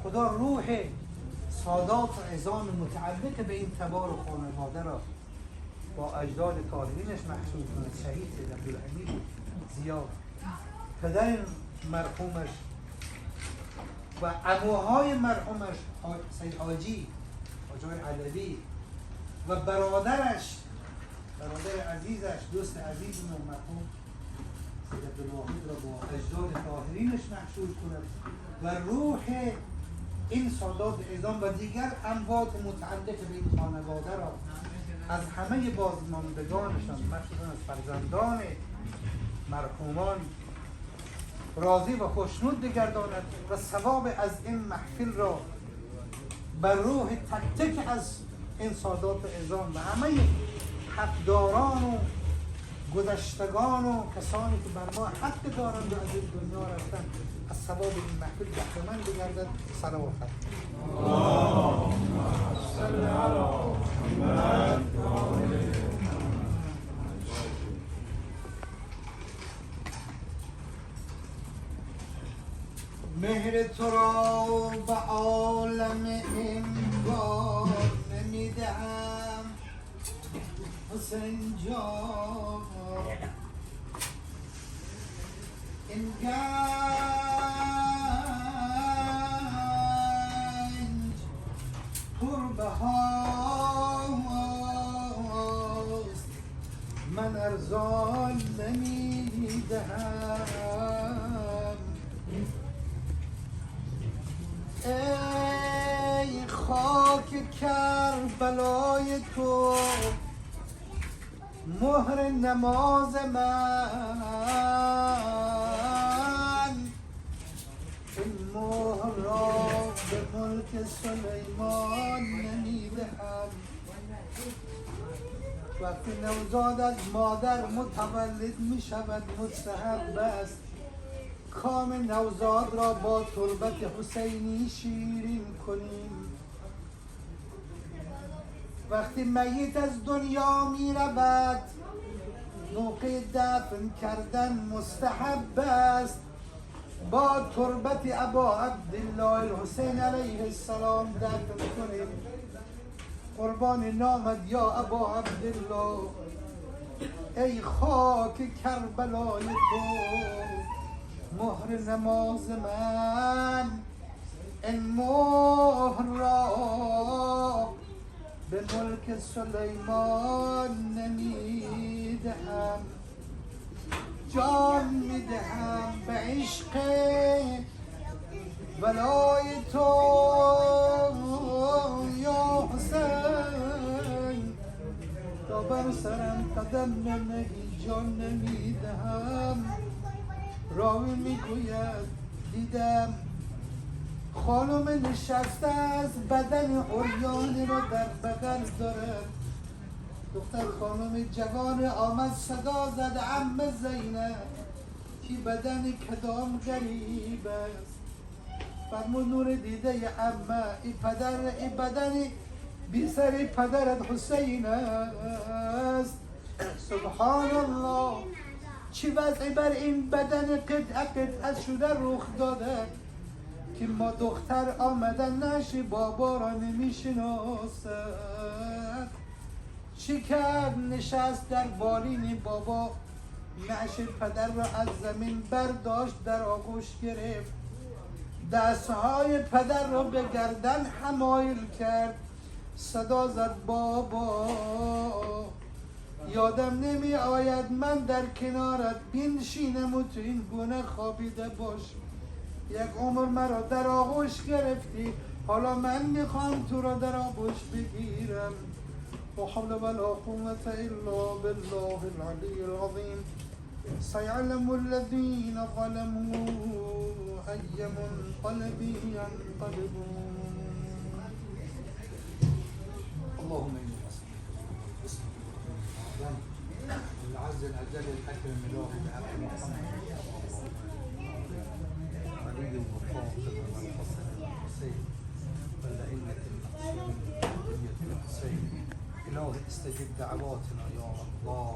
خدا روح سادات و عظام متعلق به این تبار و خانواده را با اجداد طاهرینش محشور کند. شهید سید عبدالحمید زیاد، پدر مرحومش و عموهای مرحومش سید حاجی علوی و برادرش، برادر عزیزش، دوست عزیزمون مرحوم سید عبدالواحد را با اجداد طاهرینش محشور کند و روح این سادات اعظام و دیگر اموات متعلق به این خانواده را از همه بازماندگانشان مخصوصا از فرزندان مرحومان راضی و خوشنود بگرداند و ثواب از این محفل را بر روح تک تک از این سادات اعظام و همه حقداران و گذشتگان و کسانی که بر ما حق دارند و از این دنیا رفتن از ثواب این محفل بهره‌مند بگردد. صلوات صلی علی محمد. مهر تو را به عالم انگار نمیدهم حسین جان، این گنج پربهاست من ارزان نمیدهم. ای خاک کربلای تو مهر نماز من، این مهر را به ملک سلیمان نمیدهم. وقتی نوزاد از مادر متولد می شود مستحب است کام نوزاد را با تربت حسینی شیرین کنیم. وقتی میت از دنیا می رود موقع دفن کردن مستحب است با تربت ابا عبدالله الحسین علیه السلام دفن کنیم. قربان نامت یا ابا عبدالله، ای خاک کربلای تو مهر نماز من، این مهر را به ملک سلیمان نمیدهم. جان میدهم به عشق ولای تو یا حسین، تا بر سرم قدم ننهی جان نمیدهم. راوی میگوید دیدم خانم نشسته از بدن عریان را در بغل دارد. دختر خانم جوان آمد صدا زد عم زینب که بدن کدام غریب است. فرمود نور دیده عمه این بدن بی سر پدرت حسین است. سبحان الله، چی وضعی بر این بدن قطعه شده رخ داده که ما دختر آمدن نشی بابا را نمیشناسد. چی کرد؟ نشست در بالین بابا، نعش پدر را از زمین برداشت در آغوش گرفت، دستهای پدر را به گردن حمایل کرد، صدا زد بابا یادم نمی آید من در کنارت بنشینم و تو این گونه خوابیده باش. یک عمر مرا در آغوش گرفتی، حالا من میخوام تو را در آغوش بگیرم. لا حول ولا قوة الا بالله العلی العظیم. سيعلم الذين ظلموا أي منقلب ينقلبون. اللهم إني أسألك العز الأجل الأكرم الله بحق محمد علي وفاطمة والحسن والحسين والأئمة المعصومين بقية الحسين. إلهي استجب دعواتنا يا الله.